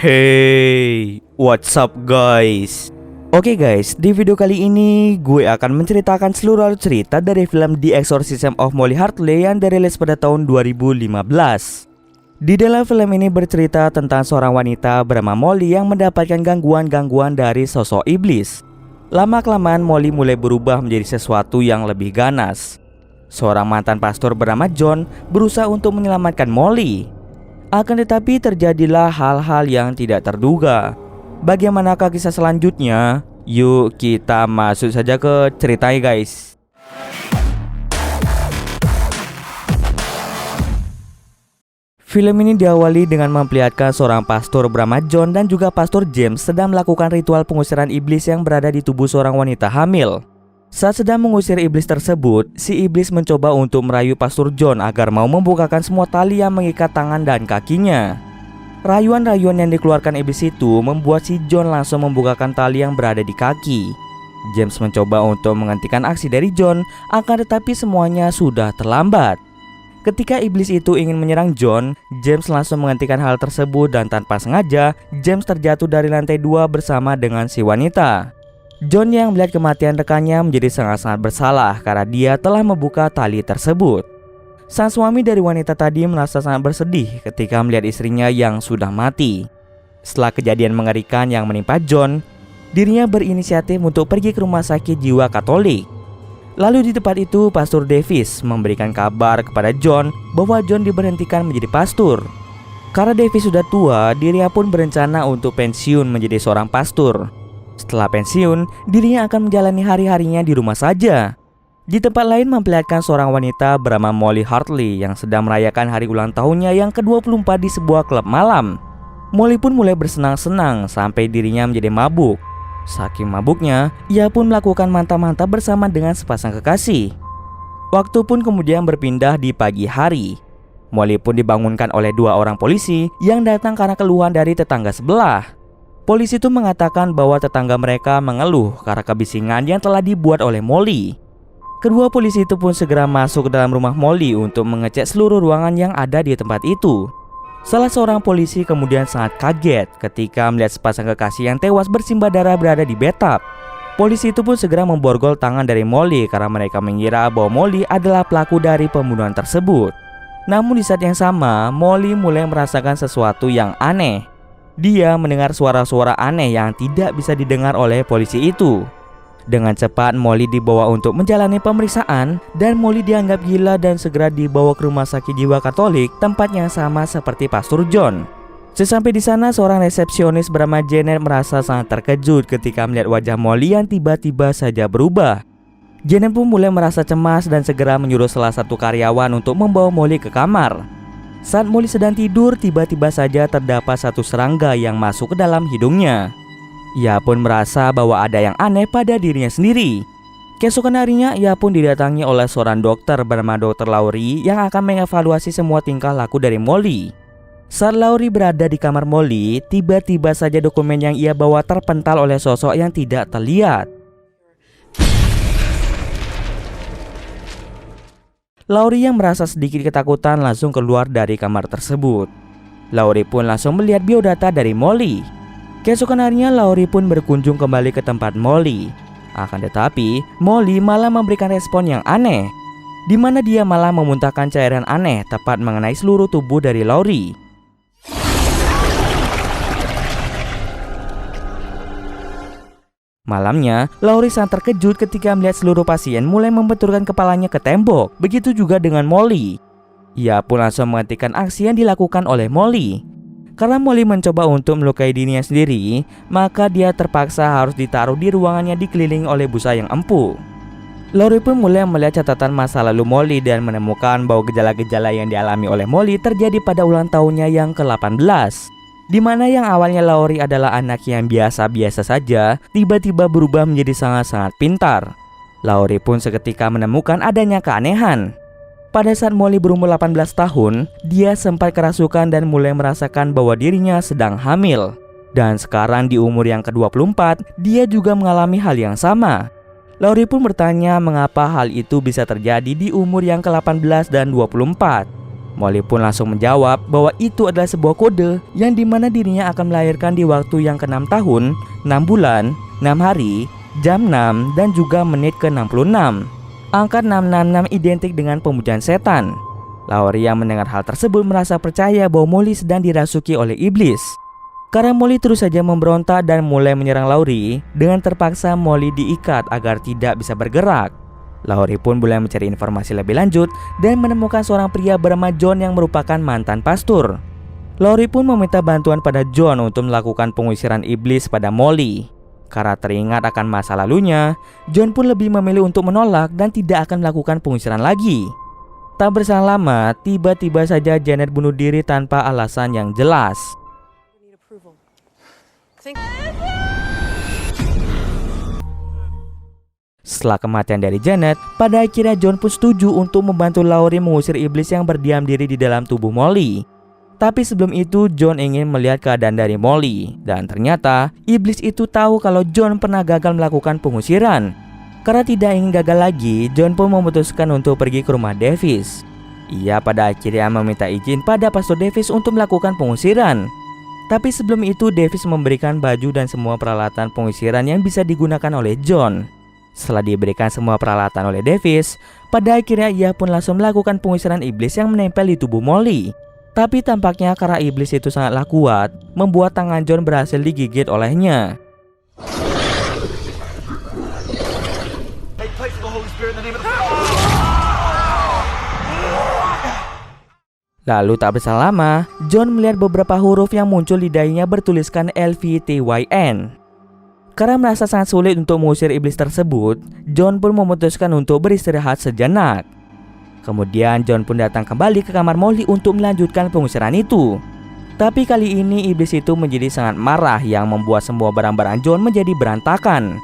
Hey, what's up guys? Oke guys, di video kali ini gue akan menceritakan seluruh alur cerita dari film The Exorcism of Molly Hartley yang dirilis pada tahun 2015. Di dalam film ini bercerita tentang seorang wanita bernama Molly yang mendapatkan gangguan-gangguan dari sosok iblis. Lama-kelamaan Molly mulai berubah menjadi sesuatu yang lebih ganas. Seorang mantan pastor bernama John berusaha untuk menyelamatkan Molly. Akan tetapi terjadilah hal-hal yang tidak terduga. Bagaimanakah kisah selanjutnya? Yuk kita masuk saja ke ceritanya guys. Film ini diawali dengan memperlihatkan seorang pastor bernama John dan juga pastor James sedang melakukan ritual pengusiran iblis yang berada di tubuh seorang wanita hamil. Saat sedang mengusir iblis tersebut, si iblis mencoba untuk merayu pastor John agar mau membukakan semua tali yang mengikat tangan dan kakinya. Rayuan-rayuan yang dikeluarkan iblis itu membuat si John langsung membukakan tali yang berada di kaki. James mencoba untuk menghentikan aksi dari John, akan tetapi semuanya sudah terlambat. Ketika iblis itu ingin menyerang John, James langsung menghentikan hal tersebut dan tanpa sengaja, James terjatuh dari lantai 2 bersama dengan si wanita. John yang melihat kematian rekannya menjadi sangat-sangat bersalah karena dia telah membuka tali tersebut. Sang suami dari wanita tadi merasa sangat bersedih ketika melihat istrinya yang sudah mati. Setelah kejadian mengerikan yang menimpa John, dirinya berinisiatif untuk pergi ke rumah sakit jiwa Katolik. Lalu di tempat itu, Pastor Davis memberikan kabar kepada John bahwa John diberhentikan menjadi pastor. Karena Davis sudah tua, dirinya pun berencana untuk pensiun menjadi seorang pastor. Setelah pensiun, dirinya akan menjalani hari-harinya di rumah saja. Di tempat lain memperlihatkan seorang wanita bernama Molly Hartley yang sedang merayakan hari ulang tahunnya yang ke-24 di sebuah klub malam. Molly pun mulai bersenang-senang sampai dirinya menjadi mabuk. Saking mabuknya, ia pun melakukan mantap-mantap bersama dengan sepasang kekasih. Waktu pun kemudian berpindah di pagi hari. Molly pun dibangunkan oleh 2 orang polisi yang datang karena keluhan dari tetangga sebelah. Polisi itu mengatakan bahwa tetangga mereka mengeluh karena kebisingan yang telah dibuat oleh Molly. Kedua polisi itu pun segera masuk ke dalam rumah Molly untuk mengecek seluruh ruangan yang ada di tempat itu. Salah seorang polisi kemudian sangat kaget ketika melihat sepasang kekasih yang tewas bersimbah darah berada di bathtub. Polisi itu pun segera memborgol tangan dari Molly karena mereka mengira bahwa Molly adalah pelaku dari pembunuhan tersebut. Namun di saat yang sama, Molly mulai merasakan sesuatu yang aneh. Dia mendengar suara-suara aneh yang tidak bisa didengar oleh polisi itu. Dengan cepat Molly dibawa untuk menjalani pemeriksaan dan Molly dianggap gila dan segera dibawa ke rumah sakit jiwa Katolik, tempat yang sama seperti Pastor John. Sesampai di sana, seorang resepsionis bernama Janet merasa sangat terkejut ketika melihat wajah Molly yang tiba-tiba saja berubah. Janet pun mulai merasa cemas dan segera menyuruh salah satu karyawan untuk membawa Molly ke kamar. Saat Molly sedang tidur, tiba-tiba saja terdapat satu serangga yang masuk ke dalam hidungnya. Ia pun merasa bahwa ada yang aneh pada dirinya sendiri. Keesokan harinya, ia pun didatangi oleh seorang dokter bernama Dr. Laurie yang akan mengevaluasi semua tingkah laku dari Molly. Saat Laurie berada di kamar Molly, tiba-tiba saja dokumen yang ia bawa terpental oleh sosok yang tidak terlihat. Laurie yang merasa sedikit ketakutan langsung keluar dari kamar tersebut. Laurie pun langsung melihat biodata dari Molly. Keesokan harinya Laurie pun berkunjung kembali ke tempat Molly. Akan tetapi, Molly malah memberikan respon yang aneh, di mana dia malah memuntahkan cairan aneh tepat mengenai seluruh tubuh dari Laurie. Malamnya, Laurie sangat terkejut ketika melihat seluruh pasien mulai membenturkan kepalanya ke tembok. Begitu juga dengan Molly. Ia pun langsung menghentikan aksi yang dilakukan oleh Molly. Karena Molly mencoba untuk melukai dirinya sendiri, maka dia terpaksa harus ditaruh di ruangannya dikelilingi oleh busa yang empuk. Laurie pun mulai melihat catatan masa lalu Molly dan menemukan bahwa gejala-gejala yang dialami oleh Molly terjadi pada ulang tahunnya yang ke-18. Di mana yang awalnya Laurie adalah anak yang biasa-biasa saja, tiba-tiba berubah menjadi sangat-sangat pintar. Laurie pun seketika menemukan adanya keanehan. Pada saat Molly berumur 18 tahun, dia sempat kerasukan dan mulai merasakan bahwa dirinya sedang hamil. Dan sekarang di umur yang ke-24, dia juga mengalami hal yang sama. Laurie pun bertanya mengapa hal itu bisa terjadi di umur yang ke-18 dan 24. Molly pun langsung menjawab bahwa itu adalah sebuah kode yang dimana dirinya akan melahirkan di waktu yang ke-6 tahun, 6 bulan, 6 hari, jam 6, dan juga menit ke-66. Angka 666 identik dengan pemujaan setan. Laurie yang mendengar hal tersebut merasa percaya bahwa Molly sedang dirasuki oleh iblis. Karena Molly terus saja memberontak dan mulai menyerang Laurie, dengan terpaksa Molly diikat agar tidak bisa bergerak. Laurie pun mulai mencari informasi lebih lanjut dan menemukan seorang pria bernama John yang merupakan mantan pastor. Laurie pun meminta bantuan pada John untuk melakukan pengusiran iblis pada Molly. Karena teringat akan masa lalunya, John pun lebih memilih untuk menolak dan tidak akan melakukan pengusiran lagi. Tak berselang lama, tiba-tiba saja Janet bunuh diri tanpa alasan yang jelas. Setelah kematian dari Janet, pada akhirnya John pun setuju untuk membantu Laurie mengusir iblis yang berdiam diri di dalam tubuh Molly. Tapi sebelum itu John ingin melihat keadaan dari Molly, dan ternyata iblis itu tahu kalau John pernah gagal melakukan pengusiran. Karena tidak ingin gagal lagi, John pun memutuskan untuk pergi ke rumah Davis. Ia pada akhirnya meminta izin pada Pastor Davis untuk melakukan pengusiran. Tapi sebelum itu Davis memberikan baju dan semua peralatan pengusiran yang bisa digunakan oleh John. Setelah diberikan semua peralatan oleh Davis, pada akhirnya ia pun langsung melakukan pengusiran iblis yang menempel di tubuh Molly. Tapi tampaknya karena iblis itu sangatlah kuat, membuat tangan John berhasil digigit olehnya. Lalu tak berselang lama, John melihat beberapa huruf yang muncul di dahinya bertuliskan LVTYN. Karena merasa sangat sulit untuk mengusir iblis tersebut, John pun memutuskan untuk beristirahat sejenak. Kemudian John pun datang kembali ke kamar Molly untuk melanjutkan pengusiran itu. Tapi kali ini iblis itu menjadi sangat marah yang membuat semua barang-barang John menjadi berantakan.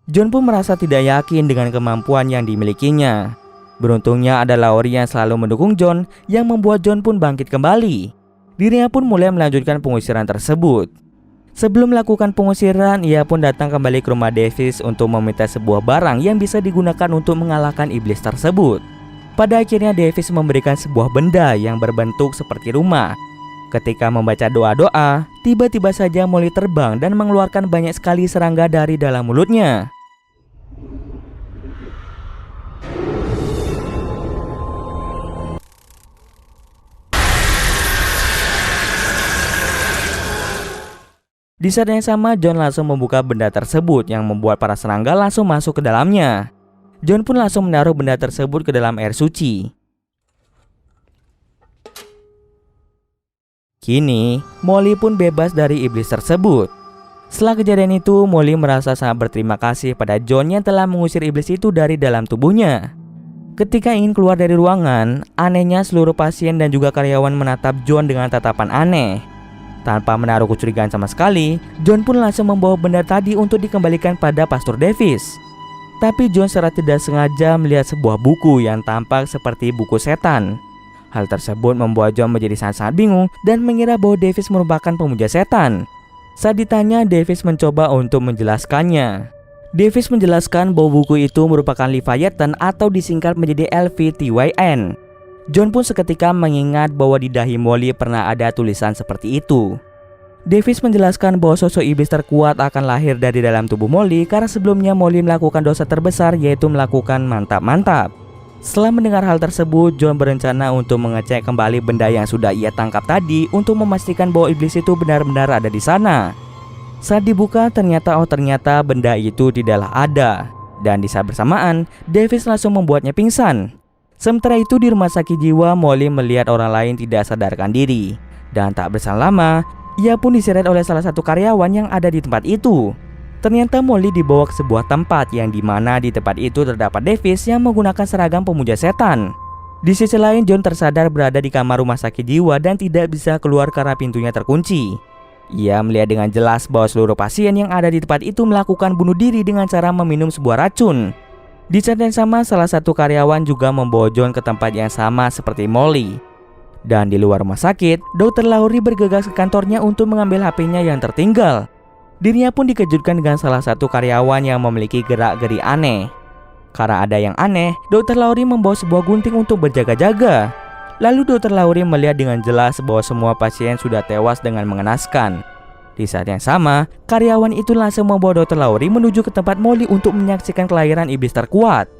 John pun merasa tidak yakin dengan kemampuan yang dimilikinya. Beruntungnya ada Laurie yang selalu mendukung John, yang membuat John pun bangkit kembali. Dirinya pun mulai melanjutkan pengusiran tersebut. Sebelum melakukan pengusiran, ia pun datang kembali ke rumah Davis untuk meminta sebuah barang yang bisa digunakan untuk mengalahkan iblis tersebut. Pada akhirnya Davis memberikan sebuah benda yang berbentuk seperti rumah. Ketika membaca doa-doa, tiba-tiba saja Molly terbang dan mengeluarkan banyak sekali serangga dari dalam mulutnya. Di saat yang sama, John langsung membuka benda tersebut yang membuat para serangga langsung masuk ke dalamnya. John pun langsung menaruh benda tersebut ke dalam air suci. Kini, Molly pun bebas dari iblis tersebut. Setelah kejadian itu, Molly merasa sangat berterima kasih pada John yang telah mengusir iblis itu dari dalam tubuhnya. Ketika ingin keluar dari ruangan, anehnya seluruh pasien dan juga karyawan menatap John dengan tatapan aneh. Tanpa menaruh kecurigaan sama sekali, John pun langsung membawa benda tadi untuk dikembalikan pada Pastor Davis. Tapi John secara tidak sengaja melihat sebuah buku yang tampak seperti buku setan. Hal tersebut membuat John menjadi sangat-sangat bingung dan mengira bahwa Davis merupakan pemuja setan. Saat ditanya, Davis mencoba untuk menjelaskannya. Davis menjelaskan bahwa buku itu merupakan Leviathan atau disingkat menjadi LVTYN. John pun seketika mengingat bahwa di dahi Molly pernah ada tulisan seperti itu. Davis menjelaskan bahwa sosok iblis terkuat akan lahir dari dalam tubuh Molly karena sebelumnya Molly melakukan dosa terbesar, yaitu melakukan mantap-mantap. Setelah mendengar hal tersebut, John berencana untuk mengecek kembali benda yang sudah ia tangkap tadi untuk memastikan bahwa iblis itu benar-benar ada di sana. Saat dibuka, ternyata benda itu tidaklah ada. Dan di saat bersamaan, Davis langsung membuatnya pingsan. Sementara itu di rumah sakit jiwa, Molly melihat orang lain tidak sadarkan diri. Dan tak berselang lama, ia pun diseret oleh salah satu karyawan yang ada di tempat itu. Ternyata Molly dibawa ke sebuah tempat yang dimana di tempat itu terdapat Davis yang menggunakan seragam pemuja setan. Di sisi lain, John tersadar berada di kamar rumah sakit jiwa dan tidak bisa keluar karena pintunya terkunci. Ia melihat dengan jelas bahwa seluruh pasien yang ada di tempat itu melakukan bunuh diri dengan cara meminum sebuah racun. Di saat yang sama, salah satu karyawan juga membawa John ke tempat yang sama seperti Molly. Dan di luar rumah sakit, Dr. Laurie bergegas ke kantornya untuk mengambil HP-nya yang tertinggal. Dirinya pun dikejutkan dengan salah satu karyawan yang memiliki gerak-geri aneh. Karena ada yang aneh, Dr. Laurie membawa sebuah gunting untuk berjaga-jaga. Lalu Dr. Laurie melihat dengan jelas bahwa semua pasien sudah tewas dengan mengenaskan. Di saat yang sama, karyawan itu langsung membawa Dr. Laurie menuju ke tempat Molly untuk menyaksikan kelahiran iblis terkuat.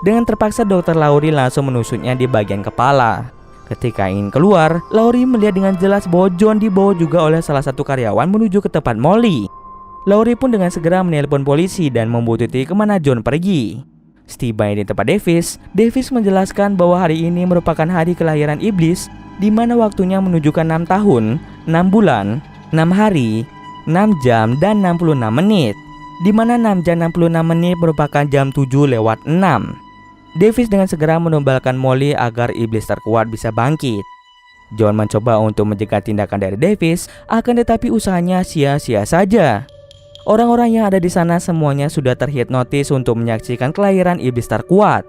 Dengan terpaksa Dr. Laurie langsung menusuknya di bagian kepala. Ketika ingin keluar, Laurie melihat dengan jelas bahwa John dibawa juga oleh salah satu karyawan menuju ke tempat Molly. Laurie pun dengan segera menelpon polisi dan membuntuti kemana John pergi. Setibanya di tempat Davis menjelaskan bahwa hari ini merupakan hari kelahiran iblis, di mana waktunya menunjukkan 6 tahun, 6 bulan, 6 hari, 6 jam, dan 66 menit. Di mana 6 jam 66 menit merupakan jam 7:06. Davis dengan segera menumbalkan Molly agar iblis terkuat bisa bangkit. John mencoba untuk mencegah tindakan dari Davis, akan tetapi usahanya sia-sia saja. Orang-orang yang ada di sana semuanya sudah terhipnotis untuk menyaksikan kelahiran iblis terkuat.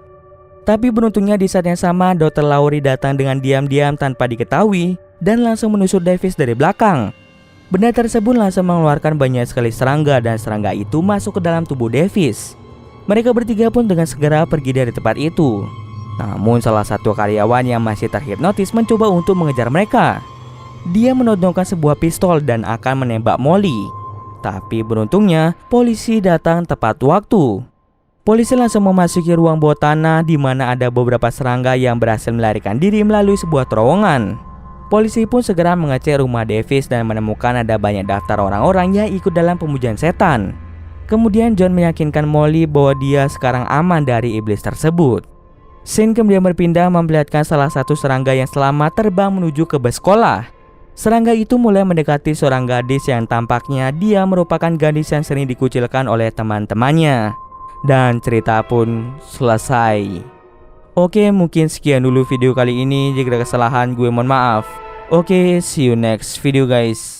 Tapi beruntungnya di saat yang sama, Dr. Laurie datang dengan diam-diam tanpa diketahui dan langsung menusuk Davis dari belakang. Benda tersebut langsung mengeluarkan banyak sekali serangga dan serangga itu masuk ke dalam tubuh Davis. Mereka bertiga pun dengan segera pergi dari tempat itu. Namun salah satu karyawan yang masih terhipnotis mencoba untuk mengejar mereka. Dia menodongkan sebuah pistol dan akan menembak Molly. Tapi beruntungnya polisi datang tepat waktu. Polisi langsung memasuki ruang bawah tanah di mana ada beberapa serangga yang berhasil melarikan diri melalui sebuah terowongan. Polisi pun segera mengecek rumah Davis dan menemukan ada banyak daftar orang-orang yang ikut dalam pemujaan setan. Kemudian John meyakinkan Molly bahwa dia sekarang aman dari iblis tersebut. Scene kemudian berpindah memperlihatkan salah satu serangga yang selamat terbang menuju ke bus sekolah. Serangga itu mulai mendekati seorang gadis yang tampaknya dia merupakan gadis yang sering dikucilkan oleh teman-temannya. Dan cerita pun selesai. Oke, mungkin sekian dulu video kali ini. Jika ada kesalahan gue mohon maaf. Oke, see you next video guys.